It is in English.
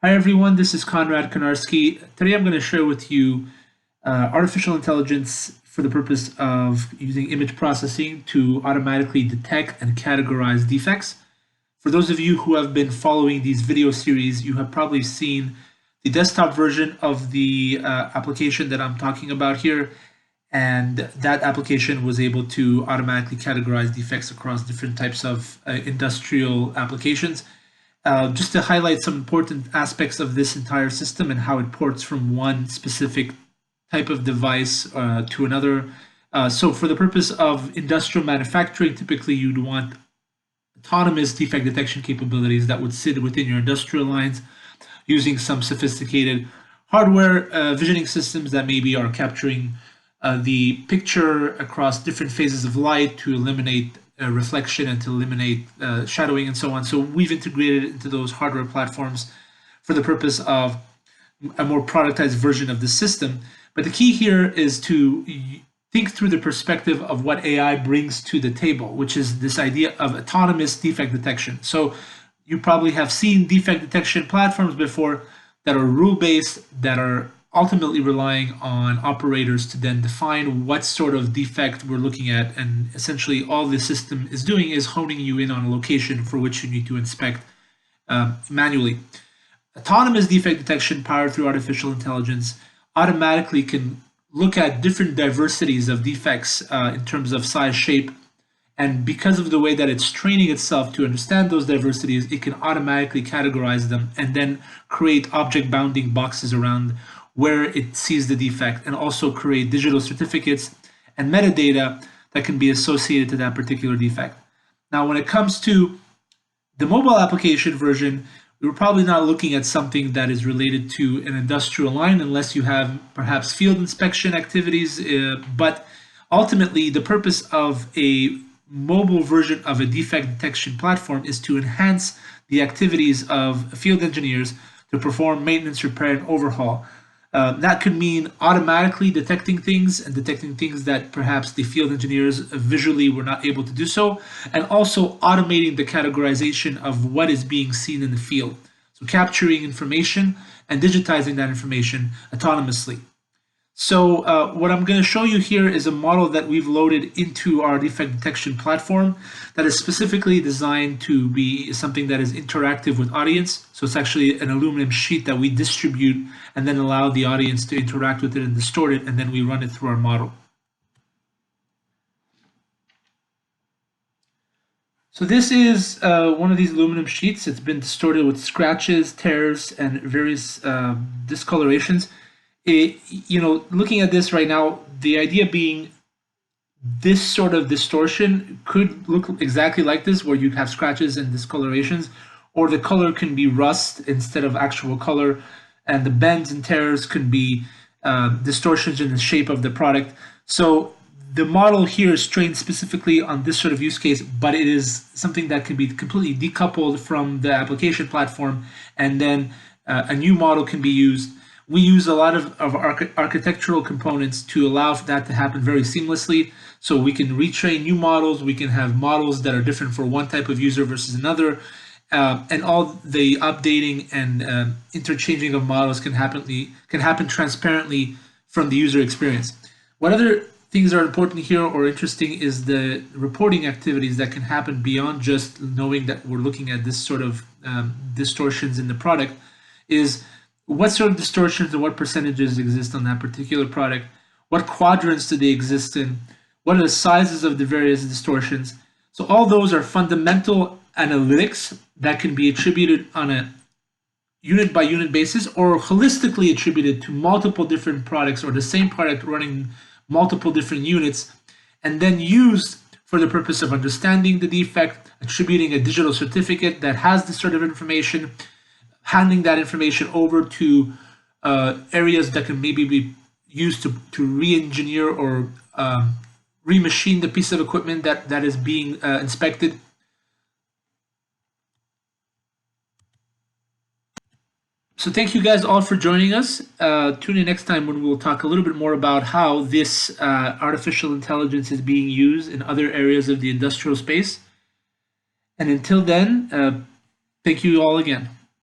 Hi everyone, this is Konrad Konarski. Today I'm going to share with you artificial intelligence for the purpose of using image processing to automatically detect and categorize defects. For those of you who have been following these video series, you have probably seen the desktop version of the application that I'm talking about here, and that application was able to automatically categorize defects across different types of industrial applications. Just to highlight some important aspects of this entire system and how it ports from one specific type of device to another. So for the purpose of industrial manufacturing, typically you'd want autonomous defect detection capabilities that would sit within your industrial lines using some sophisticated hardware visioning systems that maybe are capturing the picture across different phases of light to eliminate reflection and to eliminate shadowing and so on. So we've integrated it into those hardware platforms for the purpose of a more productized version of the system. But the key here is to think through the perspective of what AI brings to the table, which is this idea of autonomous defect detection. So you probably have seen defect detection platforms before that are rule-based, that are ultimately relying on operators to then define what sort of defect we're looking at, and essentially all the system is doing is honing you in on a location for which you need to inspect manually. Autonomous defect detection powered through artificial intelligence automatically can look at different diversities of defects in terms of size, shape, and because of the way that it's training itself to understand those diversities, it can automatically categorize them and then create object bounding boxes around where it sees the defect, and also create digital certificates and metadata that can be associated to that particular defect. Now, when it comes to the mobile application version, we're probably not looking at something that is related to an industrial line unless you have perhaps field inspection activities, but ultimately the purpose of a mobile version of a defect detection platform is to enhance the activities of field engineers to perform maintenance, repair, and overhaul. That could mean automatically detecting things and detecting things that perhaps the field engineers visually were not able to do so, and also automating the categorization of what is being seen in the field. So capturing information and digitizing that information autonomously. So what I'm going to show you here is a model that we've loaded into our defect detection platform that is specifically designed to be something that is interactive with audience. So it's actually an aluminum sheet that we distribute and then allow the audience to interact with it and distort it, and then we run it through our model. So this is one of these aluminum sheets. It's been distorted with scratches, tears, and various discolorations. Looking at this right now, the idea being this sort of distortion could look exactly like this, where you have scratches and discolorations, or the color can be rust instead of actual color, and the bends and tears could be distortions in the shape of the product. So the model here is trained specifically on this sort of use case, but it is something that can be completely decoupled from the application platform, and then a new model can be used. We use a lot of architectural components to allow for that to happen very seamlessly. So we can retrain new models, we can have models that are different for one type of user versus another, and all the updating and interchanging of models can happen transparently from the user experience. What other things are important here or interesting is the reporting activities that can happen beyond just knowing that we're looking at this sort of distortions in the product. Is what sort of distortions and what percentages exist on that particular product? What quadrants do they exist in? What are the sizes of the various distortions? So all those are fundamental analytics that can be attributed on a unit by unit basis or holistically attributed to multiple different products or the same product running multiple different units, and then used for the purpose of understanding the defect, attributing a digital certificate that has this sort of information, handing that information over to areas that can maybe be used to re-engineer or remachine the piece of equipment that is being inspected. So thank you guys all for joining us. Tune in next time when we'll talk a little bit more about how this artificial intelligence is being used in other areas of the industrial space. And until then, thank you all again.